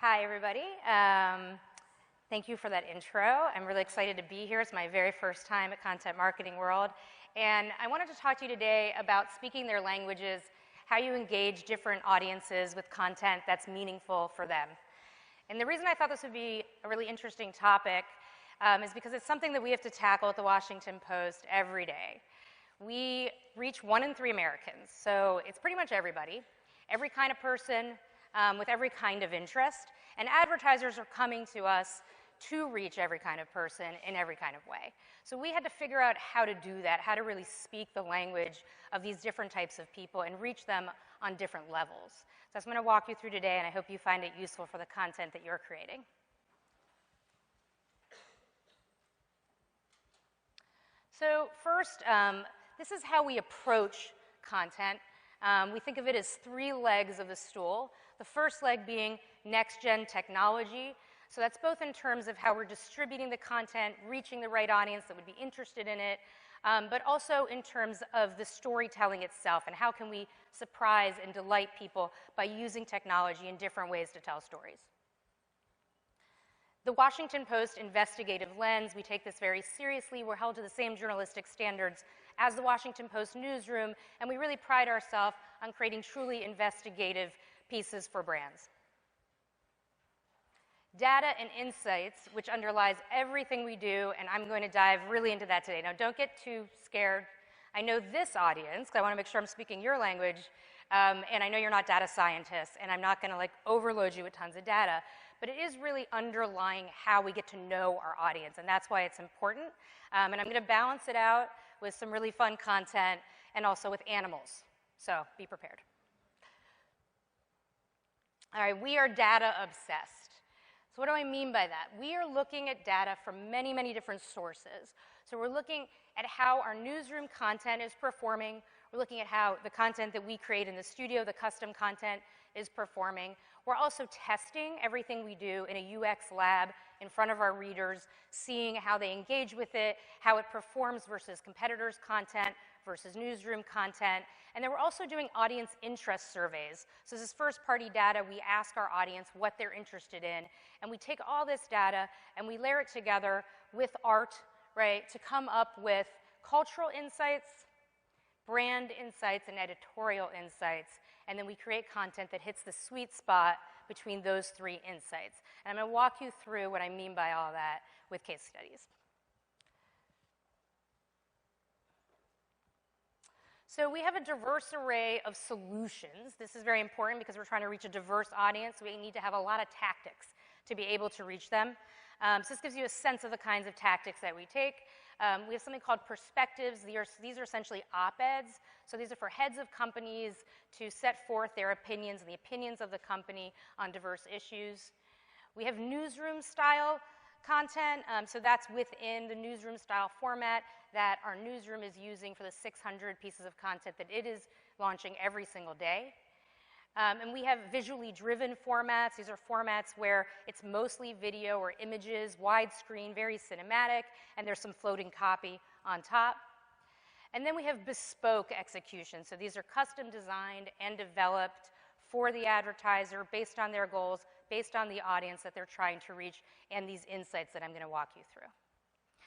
Hi, everybody. Thank you for that intro. I'm really excited to be here. It's my very first time at Content Marketing World. And I wanted to talk to you today about speaking their languages, how you engage different audiences with content that's meaningful for them. And the reason I thought this would be a really interesting topic is because it's something that we have to tackle at the Washington Post every day. We reach 1 in 3 Americans, so it's pretty much everybody, every kind of person, with every kind of interest, and advertisers are coming to us to reach every kind of person in every kind of way. So we had to figure out how to do that, how to really speak the language of these different types of people and reach them on different levels. So that's what I'm going to walk you through today, and I hope you find it useful for the content that you're creating. So first, this is how we approach content. We think of it as 3 legs of the stool. The first leg being next-gen technology. So that's both in terms of how we're distributing the content, reaching the right audience that would be interested in it, but also in terms of the storytelling itself and how can we surprise and delight people by using technology in different ways to tell stories. The Washington Post investigative lens, we take this very seriously. We're held to the same journalistic standards as the Washington Post newsroom, and we really pride ourselves on creating truly investigative pieces for brands. Data and insights, which underlies everything we do, and I'm going to dive really into that today. Now, don't get too scared. I know this audience, because I want to make sure I'm speaking your language, and I know you're not data scientists, and I'm not going to overload you with tons of data, but it is really underlying how we get to know our audience, and that's why it's important. And I'm going to balance it out with some really fun content and also with animals, so be prepared. All right, we are data obsessed. So what do I mean by that? We are looking at data from many, many different sources. So we're looking at how our newsroom content is performing. We're looking at how the content that we create in the studio, the custom content, is performing. We're also testing everything we do in a UX lab in front of our readers, seeing how they engage with it, how it performs versus competitors' content versus newsroom content. And then we're also doing audience interest surveys. So this is first-party data. We ask our audience what they're interested in, and we take all this data and we layer it together with art, right, to come up with cultural insights, brand insights, and editorial insights. And then we create content that hits the sweet spot between those 3 insights. And I'm going to walk you through what I mean by all that with case studies. So we have a diverse array of solutions. This is very important because we're trying to reach a diverse audience. We need to have a lot of tactics to be able to reach them. So this gives you a sense of the kinds of tactics that we take. We have something called perspectives. These are essentially op-eds. So these are for heads of companies to set forth their opinions and the opinions of the company on diverse issues. We have newsroom-style content. So that's within the newsroom-style format that our newsroom is using for the 600 pieces of content that it is launching every single day. And we have visually driven formats. These are formats where it's mostly video or images, widescreen, very cinematic, and there's some floating copy on top. And then we have bespoke execution. So these are custom designed and developed for the advertiser based on their goals, based on the audience that they're trying to reach, and these insights that I'm going to walk you through.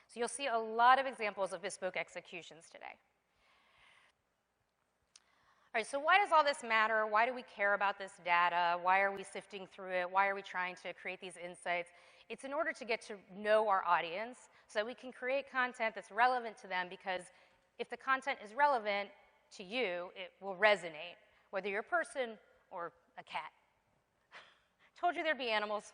So you'll see a lot of examples of bespoke executions today. All right, so why does all this matter? Why do we care about this data? Why are we sifting through it? Why are we trying to create these insights? It's in order to get to know our audience so that we can create content that's relevant to them, because if the content is relevant to you, it will resonate, whether you're a person or a cat. Told you there'd be animals.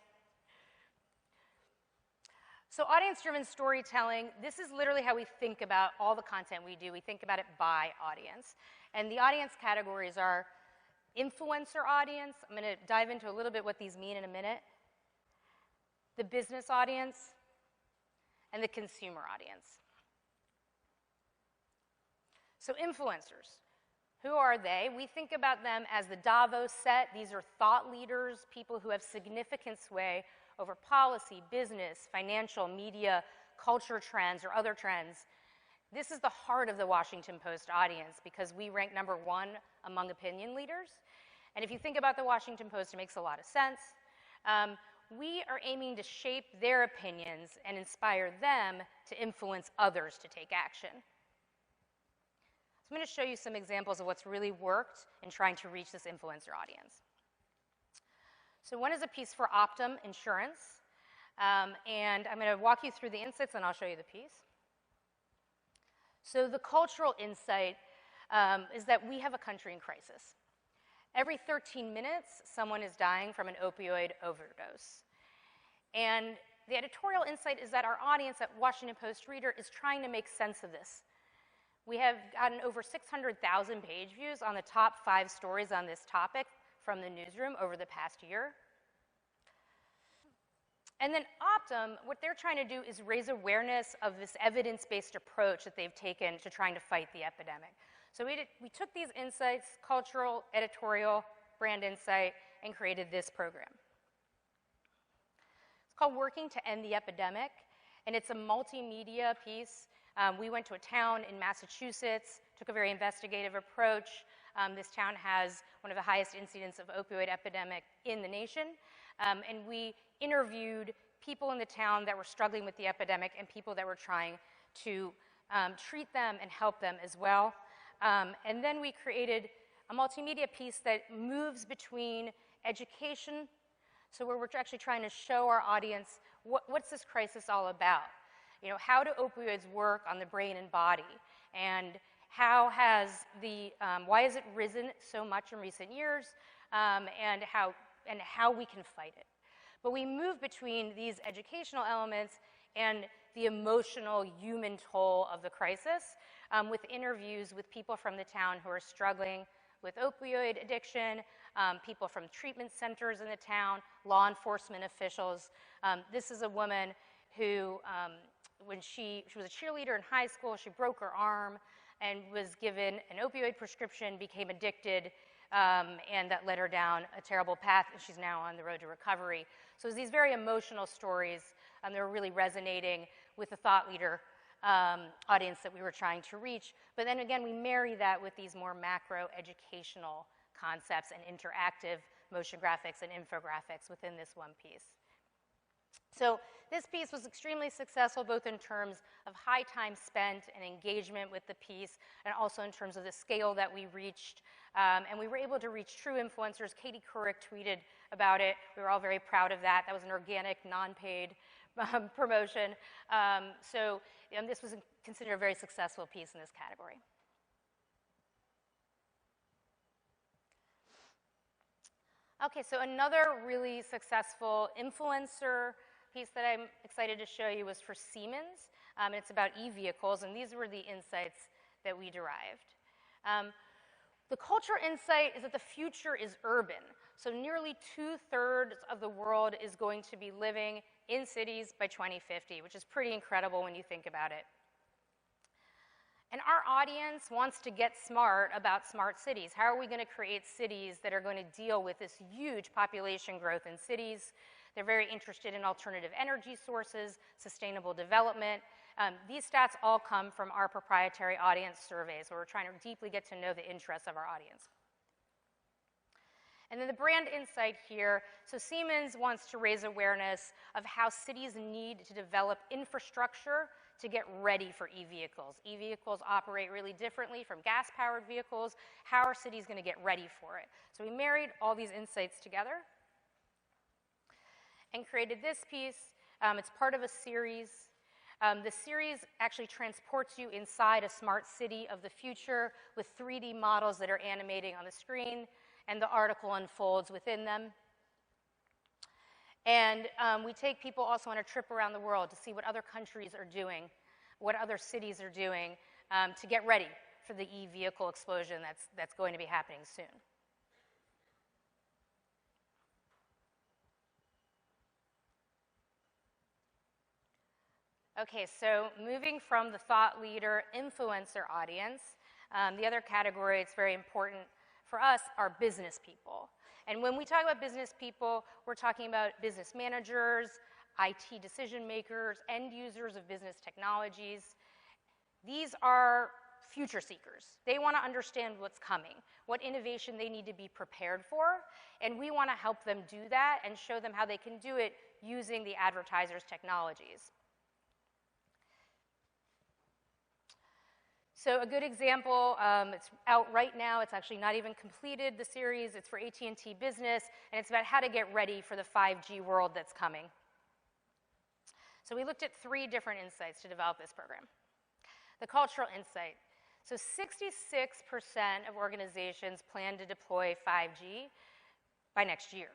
So audience-driven storytelling, this is literally how we think about all the content we do. We think about it by audience. And the audience categories are influencer audience. I'm going to dive into a little bit what these mean in a minute. The business audience, and the consumer audience. So influencers, who are they? We think about them as the Davos set. These are thought leaders, people who have significant sway over policy, business, financial, media, culture trends, or other trends. This is the heart of the Washington Post audience because we rank #1 among opinion leaders. And if you think about the Washington Post, it makes a lot of sense. We are aiming to shape their opinions and inspire them to influence others to take action. So I'm going to show you some examples of what's really worked in trying to reach this influencer audience. So one is a piece for Optum Insurance, and I'm going to walk you through the insights and I'll show you the piece. So the cultural insight is that we have a country in crisis. Every 13 minutes, someone is dying from an opioid overdose. And the editorial insight is that our audience at Washington Post Reader is trying to make sense of this. We have gotten over 600,000 page views on the top 5 stories on this topic from the newsroom over the past year. And then Optum, what they're trying to do is raise awareness of this evidence-based approach that they've taken to trying to fight the epidemic. So we took these insights, cultural, editorial, brand insight, and created this program. It's called Working to End the Epidemic, and it's a multimedia piece. We went to a town in Massachusetts, took a very investigative approach. This town has one of the highest incidents of opioid epidemic in the nation, and we interviewed people in the town that were struggling with the epidemic and people that were trying to treat them and help them as well. And then we created a multimedia piece that moves between education, so where we're actually trying to show our audience what's this crisis all about. You know, how do opioids work on the brain and body, and how has why has it risen so much in recent years, and how we can fight it. But we move between these educational elements and the emotional human toll of the crisis, with interviews with people from the town who are struggling with opioid addiction, people from treatment centers in the town, law enforcement officials. This is a woman who, when she was a cheerleader in high school, she broke her arm and was given an opioid prescription, became addicted, and that led her down a terrible path, and she's now on the road to recovery. So it's these very emotional stories, and they're really resonating with the thought leader audience that we were trying to reach. But then again, we marry that with these more macro educational concepts and interactive motion graphics and infographics within this one piece. So this piece was extremely successful, both in terms of high time spent and engagement with the piece, and also in terms of the scale that we reached. And we were able to reach true influencers. Katie Couric tweeted about it. We were all very proud of that. That was an organic, non-paid promotion. So this was considered a very successful piece in this category. Okay, so another really successful influencer piece that I'm excited to show you was for Siemens. It's about e-vehicles, and these were the insights that we derived. The culture insight is that the future is urban. So nearly 2/3 of the world is going to be living in cities by 2050, which is pretty incredible when you think about it. And our audience wants to get smart about smart cities. How are we going to create cities that are going to deal with this huge population growth in cities? They're very interested in alternative energy sources, sustainable development. These stats all come from our proprietary audience surveys, where we're trying to deeply get to know the interests of our audience. And then the brand insight here, so Siemens wants to raise awareness of how cities need to develop infrastructure to get ready for e-vehicles. E-vehicles operate really differently from gas-powered vehicles. How are cities going to get ready for it? So we married all these insights together and created this piece. It's part of a series. The series actually transports you inside a smart city of the future with 3D models that are animating on the screen, and the article unfolds within them. And we take people also on a trip around the world to see what other countries are doing, what other cities are doing to get ready for the e-vehicle explosion that's going to be happening soon. Okay, so moving from the thought leader influencer audience, the other category that's very important for us are business people. And when we talk about business people, we're talking about business managers, IT decision makers, end users of business technologies. These are future seekers. They want to understand what's coming, what innovation they need to be prepared for, and we want to help them do that and show them how they can do it using the advertisers' technologies. So a good example, it's out right now. It's actually not even completed, the series. It's for ATT Business, and it's about how to get ready for the 5G world that's coming. So we looked at 3 different insights to develop this program. The cultural insight. So 66% of organizations plan to deploy 5G by next year,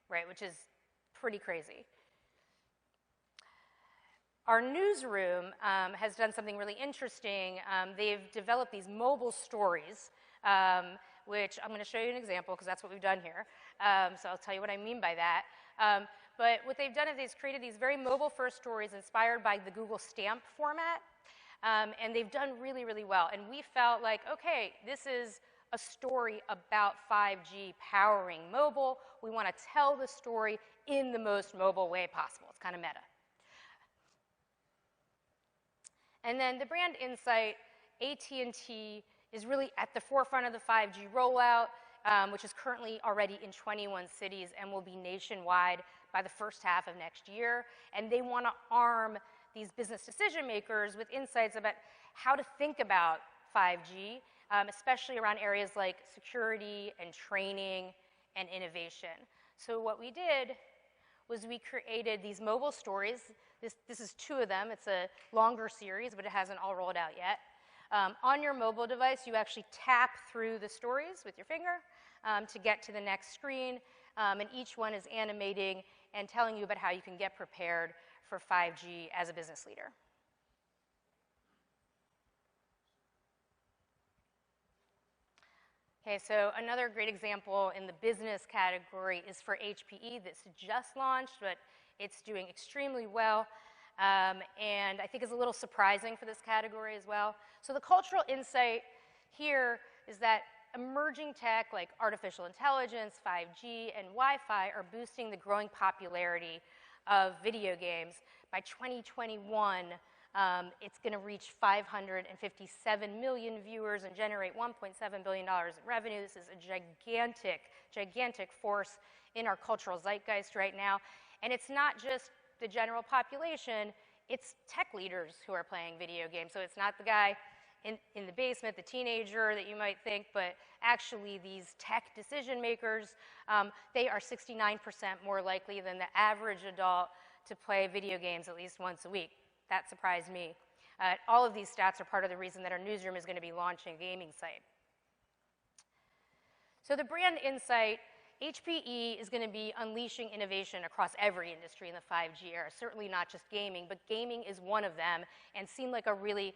right, which is pretty crazy. Our newsroom has done something really interesting. They've developed these mobile stories, which I'm going to show you an example because that's what we've done here. So I'll tell you what I mean by that. But what they've done is they've created these very mobile-first stories inspired by the Google Stamp format, and they've done really, really well. And we felt like, okay, this is a story about 5G powering mobile. We want to tell the story in the most mobile way possible. It's kind of meta. And then the brand insight, AT&T is really at the forefront of the 5G rollout, which is currently already in 21 cities and will be nationwide by the first half of next year. And they want to arm these business decision makers with insights about how to think about 5G, especially around areas like security and training and innovation. So what we did was we created these mobile stories. This is 2 of them. It's a longer series, but it hasn't all rolled out yet. On your mobile device, you actually tap through the stories with your finger to get to the next screen, and each one is animating and telling you about how you can get prepared for 5G as a business leader. Okay, so another great example in the business category is for HPE. This just launched, but it's doing extremely well, and I think is a little surprising for this category as well. So the cultural insight here is that emerging tech like artificial intelligence, 5G, and Wi-Fi are boosting the growing popularity of video games. By 2021, it's going to reach 557 million viewers and generate $1.7 billion in revenue. This is a gigantic, gigantic force in our cultural zeitgeist right now. And it's not just the general population, it's tech leaders who are playing video games. So it's not the guy in the basement, the teenager that you might think, but actually these tech decision makers, they are 69% more likely than the average adult to play video games at least once a week. That surprised me. All of these stats are part of the reason that our newsroom is going to be launching a gaming site. So the brand insight, HPE is going to be unleashing innovation across every industry in the 5G era, certainly not just gaming, but gaming is one of them and seemed like a really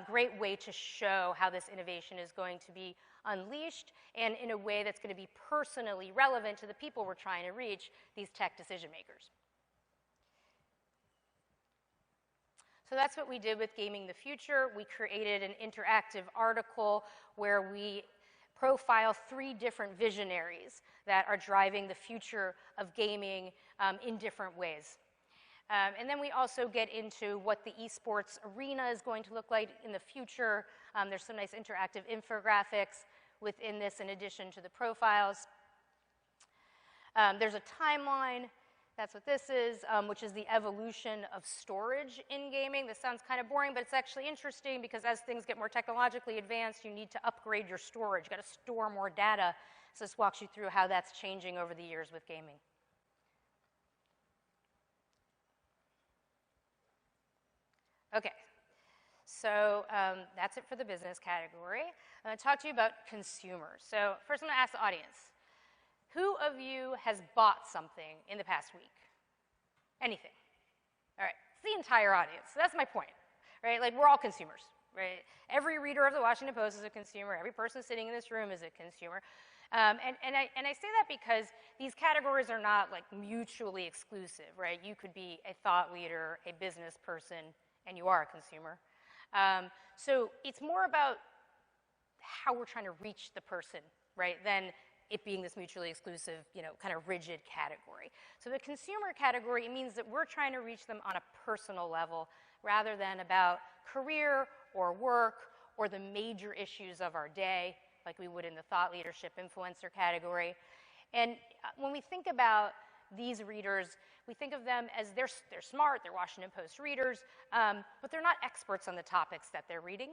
great way to show how this innovation is going to be unleashed and in a way that's going to be personally relevant to the people we're trying to reach, these tech decision makers. So that's what we did with Gaming the Future. We created an interactive article where we profile 3 different visionaries that are driving the future of gaming in different ways. And then we also get into what the esports arena is going to look like in the future. There's some nice interactive infographics within this in addition to the profiles. There's a timeline. That's what this is, which is the evolution of storage in gaming. This sounds kind of boring, but it's actually interesting because as things get more technologically advanced, you need to upgrade your storage. You've got to store more data. So this walks you through how that's changing over the years with gaming. Okay, so that's it for the business category. I'm going to talk to you about consumers. So first I'm going to ask the audience. Who of you has bought something in the past week? Anything? All right, it's the entire audience. So that's my point, right? Like, we're all consumers, right? Every reader of the Washington Post is a consumer. Every person sitting in this room is a consumer. And I say that because these categories are not, like, mutually exclusive, right? You could be a thought leader, a business person, and you are a consumer. So it's more about how we're trying to reach the person, right, than it being this mutually exclusive, kind of rigid category. So the consumer category, it means that we're trying to reach them on a personal level rather than about career or work or the major issues of our day, like we would in the thought leadership influencer category. And when we think about these readers, we think of them as they're smart, they're Washington Post readers, but they're not experts on the topics that they're reading.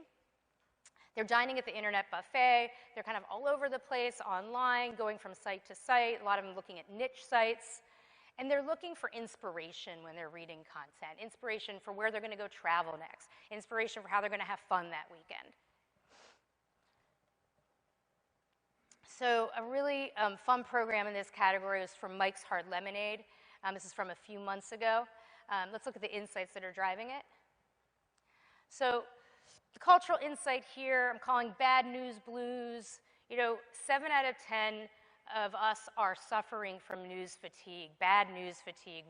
They're dining at the internet buffet, they're kind of all over the place online, going from site to site, a lot of them looking at niche sites, and they're looking for inspiration when they're reading content, inspiration for where they're going to go travel next, inspiration for how they're going to have fun that weekend. So a really fun program in this category was from Mike's Hard Lemonade. This is from a few months ago. Let's look at the insights that are driving it. So the cultural insight here, I'm calling bad news blues. You know, 7 out of 10 of us are suffering from news fatigue, bad news fatigue.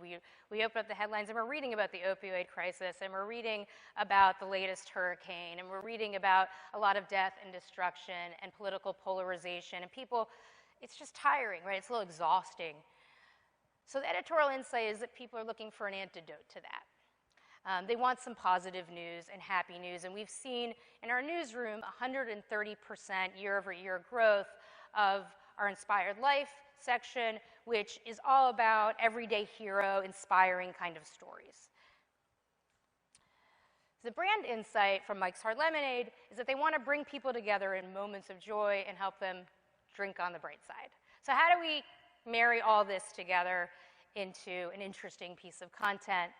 We open up the headlines and we're reading about the opioid crisis, and we're reading about the latest hurricane, and we're reading about a lot of death and destruction and political polarization, and people, it's just tiring, right? It's a little exhausting. So the editorial insight is that people are looking for an antidote to that. They want some positive news and happy news, and we've seen in our newsroom 130% year-over-year growth of our Inspired Life section, which is all about everyday hero, inspiring kind of stories. The brand insight from Mike's Hard Lemonade is that they want to bring people together in moments of joy and help them drink on the bright side. So how do we marry all this together into an interesting piece of content?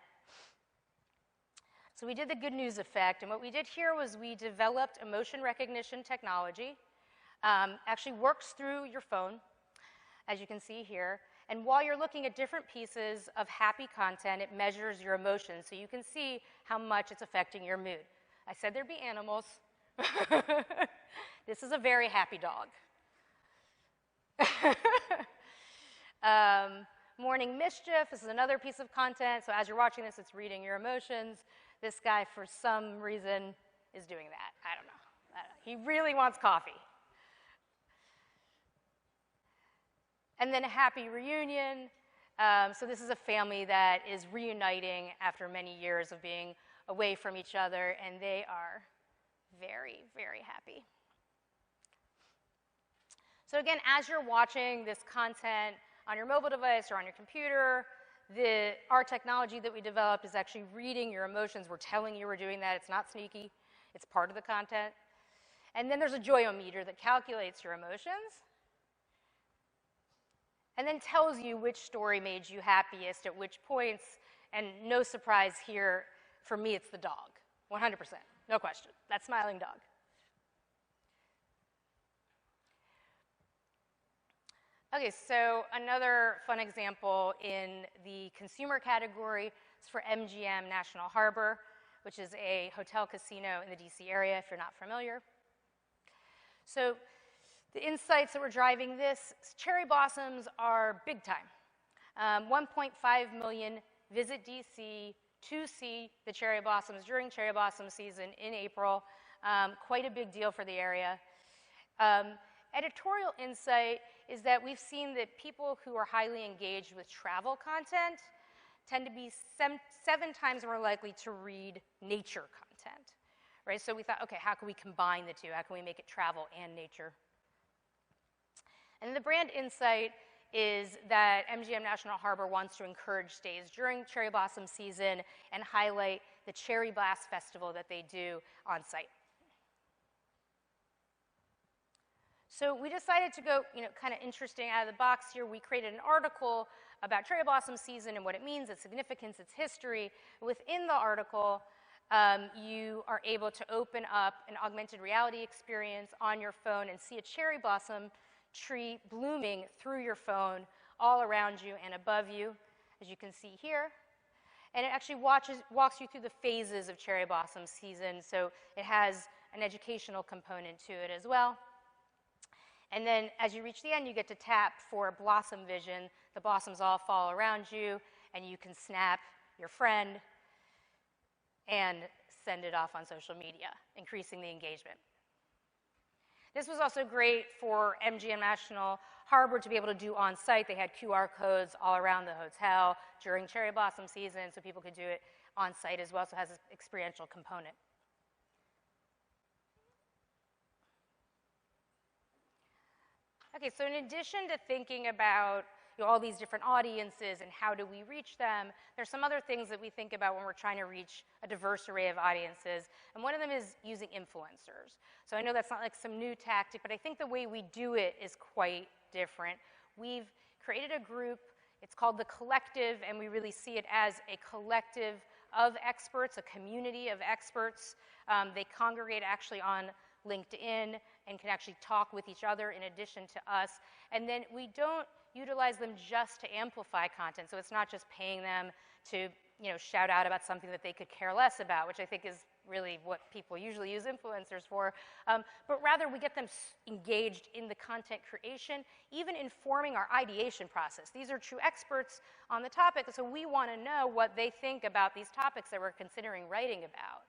So we did the good news effect, and what we did here was we developed emotion recognition technology. Actually works through your phone, as you can see here. And while you're looking at different pieces of happy content, it measures your emotions, so you can see how much it's affecting your mood. I said there'd be animals. This is a very happy dog. Morning mischief, this is another piece of content, so as you're watching this, it's reading your emotions. This guy, for some reason, is doing that. I don't know. He really wants coffee. And then a happy reunion. So this is a family that is reuniting after many years of being away from each other, and they are very, very happy. So again, as you're watching this content on your mobile device or on your computer, our technology that we developed is actually reading your emotions. We're telling you we're doing that. It's not sneaky. It's part of the content. And then there's a joyometer that calculates your emotions and then tells you which story made you happiest at which points. And no surprise here, for me, it's the dog, 100%, no question, that smiling dog. Okay, so another fun example in the consumer category is for MGM National Harbor, which is a hotel casino in the DC area, if you're not familiar. So the insights that were driving this, cherry blossoms are big time. 1.5 million visit DC to see the cherry blossoms during cherry blossom season in April. Quite a big deal for the area. Editorial insight is that we've seen that people who are highly engaged with travel content tend to be 7 times more likely to read nature content, right? So we thought, okay, how can we combine the two? How can we make it travel and nature? And the brand insight is that MGM National Harbor wants to encourage stays during cherry blossom season and highlight the Cherry Blast Festival that they do on site. So we decided to go, kind of interesting out of the box here. We created an article about cherry blossom season and what it means, its significance, its history. Within the article, you are able to open up an augmented reality experience on your phone and see a cherry blossom tree blooming through your phone all around you and above you, as you can see here. And it actually walks you through the phases of cherry blossom season, so it has an educational component to it as well. And then as you reach the end, you get to tap for blossom vision. The blossoms all fall around you, and you can snap your friend and send it off on social media, increasing the engagement. This was also great for MGM National Harbor to be able to do on-site. They had QR codes all around the hotel during cherry blossom season, so people could do it on-site as well, so it has an experiential component. Okay, so in addition to thinking about all these different audiences and how do we reach them, there's some other things that we think about when we're trying to reach a diverse array of audiences, and one of them is using influencers. So I know that's not like some new tactic, but I think the way we do it is quite different. We've created a group, it's called The Collective, and we really see it as a collective of experts, a community of experts. They congregate actually on LinkedIn and can actually talk with each other in addition to us. And then we don't utilize them just to amplify content. So it's not just paying them to shout out about something that they could care less about, which I think is really what people usually use influencers for. But rather we get them engaged in the content creation, even informing our ideation process. These are true experts on the topic, so we want to know what they think about these topics that we're considering writing about.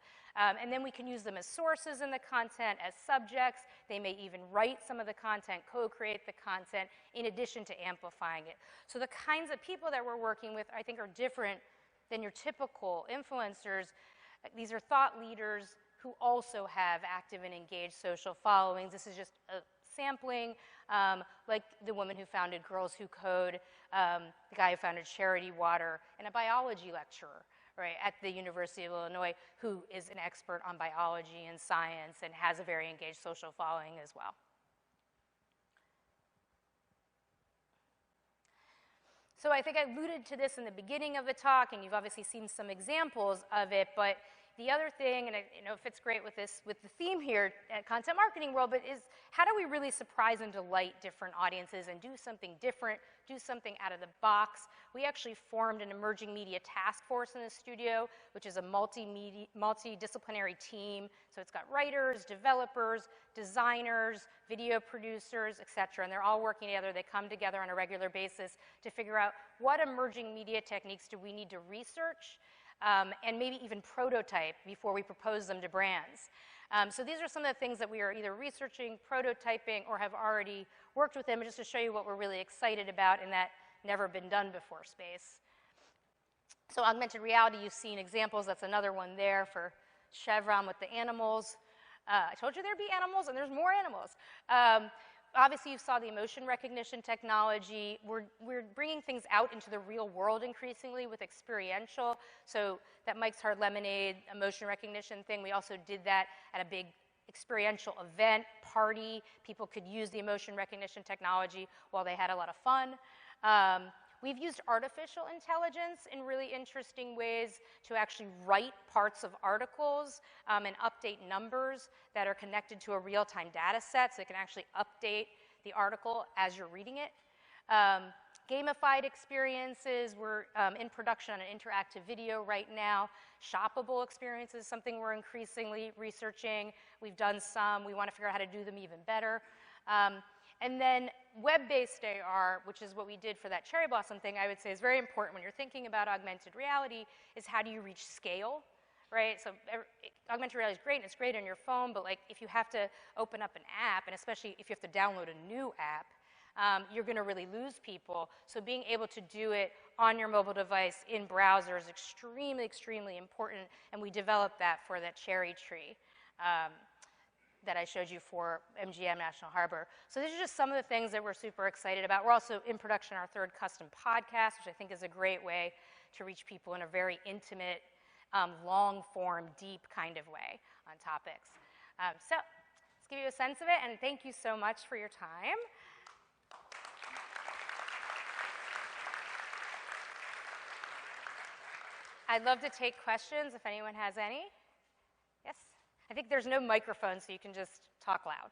And then we can use them as sources in the content, as subjects. They may even write some of the content, co-create the content, in addition to amplifying it. So the kinds of people that we're working with, I think, are different than your typical influencers. These are thought leaders who also have active and engaged social followings. This is just a sampling, like the woman who founded Girls Who Code, the guy who founded Charity Water, and a biology lecturer, right, at the University of Illinois, who is an expert on biology and science and has a very engaged social following as well. So I think I alluded to this in the beginning of the talk, and you've obviously seen some examples of it, but the other thing, and it fits great with this, with the theme here at Content Marketing World, but is how do we really surprise and delight different audiences and do something different, do something out of the box? We actually formed an emerging media task force in the studio, which is a multidisciplinary team. So it's got writers, developers, designers, video producers, et cetera, and they're all working together. They come together on a regular basis to figure out what emerging media techniques do we need to research and maybe even prototype before we propose them to brands. So these are some of the things that we are either researching, prototyping, or have already worked with them, just to show you what we're really excited about in that never been done before space. So augmented reality, you've seen examples. That's another one there for Chevron with the animals. I told you there'd be animals, and there's more animals. Obviously, you saw the emotion recognition technology. We're bringing things out into the real world increasingly with experiential. So that Mike's Hard Lemonade emotion recognition thing, we also did that at a big experiential event, party. People could use the emotion recognition technology while they had a lot of fun. We've used artificial intelligence in really interesting ways to actually write parts of articles and update numbers that are connected to a real-time data set, so it can actually update the article as you're reading it. Gamified experiences, we're in production on an interactive video right now. Shoppable experiences, something we're increasingly researching. We've done some. We want to figure out how to do them even better. And then web-based AR, which is what we did for that cherry blossom thing, I would say is very important when you're thinking about augmented reality, is how do you reach scale, right? So augmented reality is great, and it's great on your phone, but like if you have to open up an app, and especially if you have to download a new app, you're going to really lose people. So being able to do it on your mobile device in browser is extremely, extremely important, and we developed that for that cherry tree that I showed you for MGM National Harbor. So these are just some of the things that we're super excited about. We're also in production our third custom podcast, which I think is a great way to reach people in a very intimate, long-form, deep kind of way on topics. So let's give you a sense of it, and thank you so much for your time. I'd love to take questions if anyone has any. Yes? I think there's no microphone, so you can just talk loud.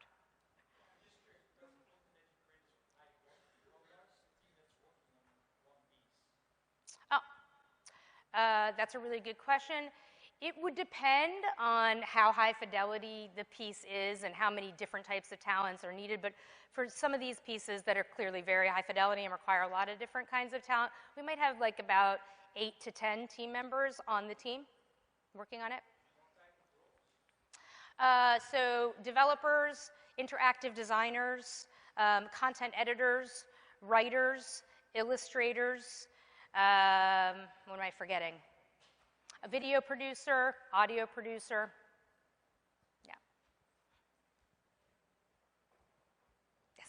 That's a really good question. It would depend on how high fidelity the piece is and how many different types of talents are needed. But for some of these pieces that are clearly very high fidelity and require a lot of different kinds of talent, we might have like about 8 to 10 team members on the team working on it. So developers, interactive designers, content editors, writers, illustrators, what am I forgetting? A video producer, audio producer. Yeah. Yes.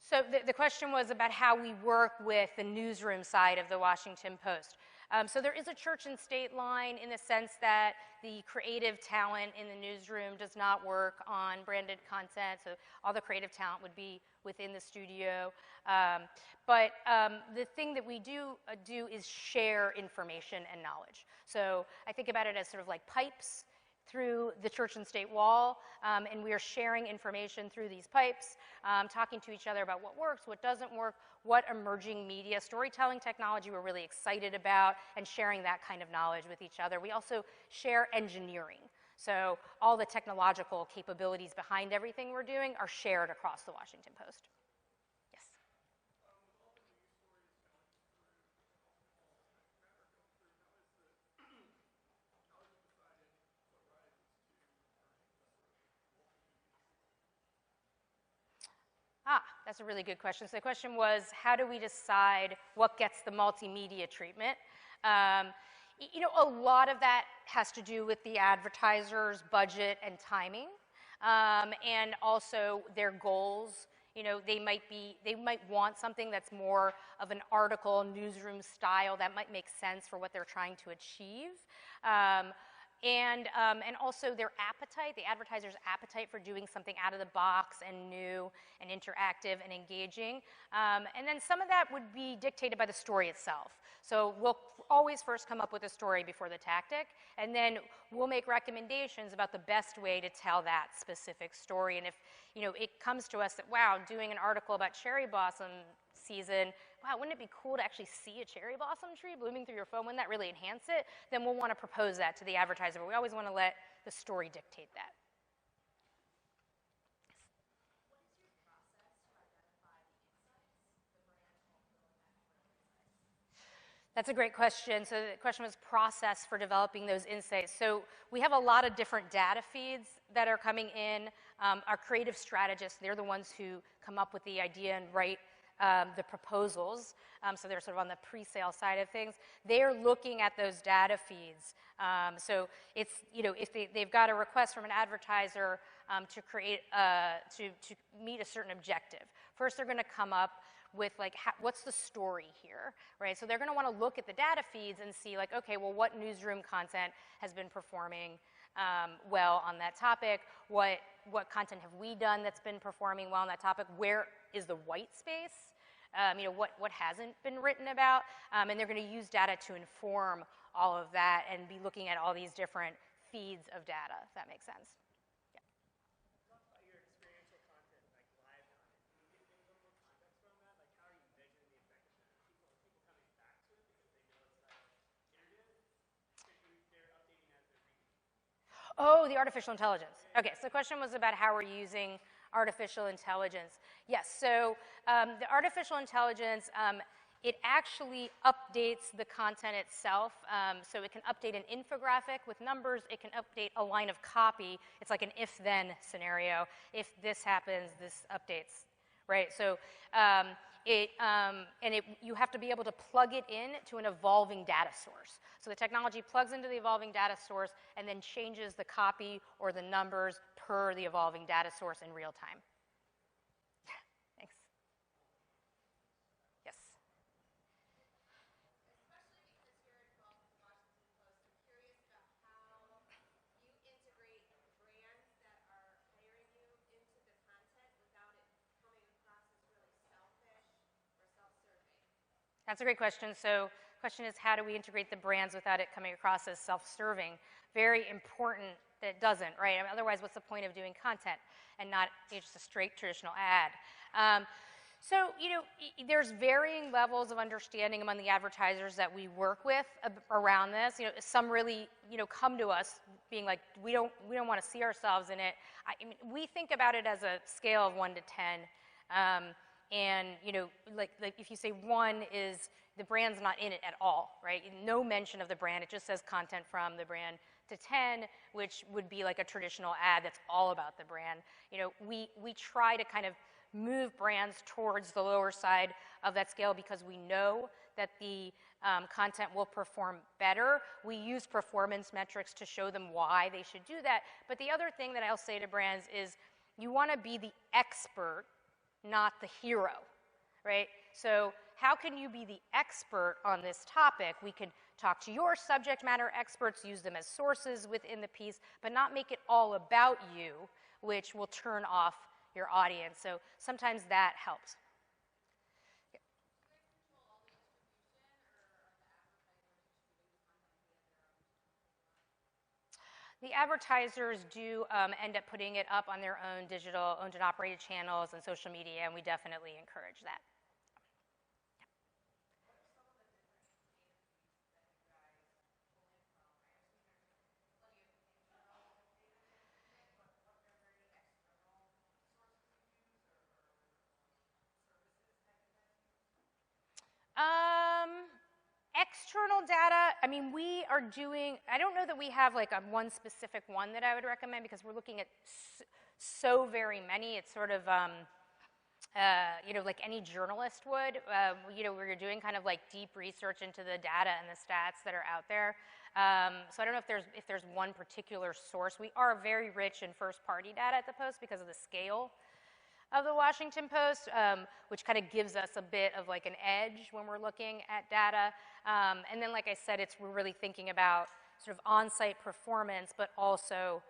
So the question was about how we work with the newsroom side of the Washington Post. So there is a church and state line in the sense that the creative talent in the newsroom does not work on branded content. So all the creative talent would be within the studio. But the thing that we do is share information and knowledge. So I think about it as sort of like pipes through the church and state wall, and we are sharing information through these pipes, talking to each other about what works, what doesn't work, what emerging media storytelling technology we're really excited about, and sharing that kind of knowledge with each other. We also share engineering. So all the technological capabilities behind everything we're doing are shared across the Washington Post. Yes? That's a really good question. So the question was, how do we decide what gets the multimedia treatment? You know, a lot of that has to do with the advertiser's budget and timing, and also their goals. You know, they might want something that's more of an article, newsroom style that might make sense for what they're trying to achieve. And also their appetite, the advertiser's appetite for doing something out of the box and new and interactive and engaging. And then some of that would be dictated by the story itself. So we'll always first come up with a story before the tactic, and then we'll make recommendations about the best way to tell that specific story. And if, you know, it comes to us that, wow, doing an article about cherry blossom season, wow, wouldn't it be cool to actually see a cherry blossom tree blooming through your phone? Wouldn't that really enhance it? Then we'll want to propose that to the advertiser, but we always want to let the story dictate that. That's a great question. So the question was process for developing those insights. So we have a lot of different data feeds that are coming in. Our creative strategists, they're the ones who come up with the idea and write the proposals. So they're sort of on the pre-sale side of things. They're looking at those data feeds. So it's, you know, if they've got a request from an advertiser to create, to meet a certain objective. First, they're going to come up with, like, what's the story here, right? So they're going to want to look at the data feeds and see, like, okay, well, what newsroom content has been performing well on that topic? What content have we done that's been performing well on that topic? Where is the white space? You know, what hasn't been written about? And they're going to use data to inform all of that and be looking at all these different feeds of data, if that makes sense. Oh, the artificial intelligence. Okay, so the question was about how we're using artificial intelligence. Yes, so the artificial intelligence, it actually updates the content itself. So it can update an infographic with numbers. It can update a line of copy. It's like an if-then scenario. If this happens, this updates, right? So you have to be able to plug it in to an evolving data source. So the technology plugs into the evolving data source and then changes the copy or the numbers per the evolving data source in real time. Thanks. Yes. That's a great question. So the question is, how do we integrate the brands without it coming across as self-serving? Very important that it doesn't, right? I mean, otherwise, what's the point of doing content and not just a straight traditional ad? So, you know, there's varying levels of understanding among the advertisers that we work with around this. You know, some really, you know, come to us being like, we don't want to see ourselves in it. I mean, we think about it as a scale of 1 to 10. And, you know, like if you say 1 is the brand's not in it at all, right? No mention of the brand. It just says content from the brand. To 10, which would be like a traditional ad that's all about the brand. You know, we try to kind of move brands towards the lower side of that scale because we know that the content will perform better. We use performance metrics to show them why they should do that. But the other thing that I'll say to brands is you want to be the expert not the hero, right? So how can you be the expert on this topic? We could talk to your subject matter experts, use them as sources within the piece, but not make it all about you, which will turn off your audience. So sometimes that helps. The advertisers do end up putting it up on their own digital owned and operated channels and social media, and we definitely encourage that. External data, I mean, we are doing, I don't know that we have like a one specific one that I would recommend because we're looking at so very many. It's sort of, you know, like any journalist would, you know, where you're doing kind of like deep research into the data and the stats that are out there. So I don't know if there's one particular source. We are very rich in first-party data at the Post because of the scale of the Washington Post, which kind of gives us a bit of like an edge when we're looking at data. And then, like I said, we're really thinking about sort of on-site performance, but also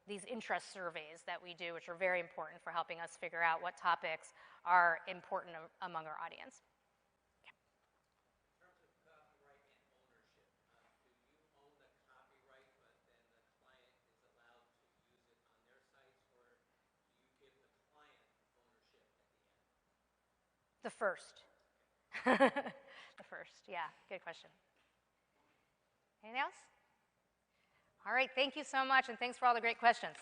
these interest surveys that we do, which are very important for helping us figure out what topics are important among our audience. The first. The first, yeah, good question. Anything else? All right, thank you so much, and thanks for all the great questions.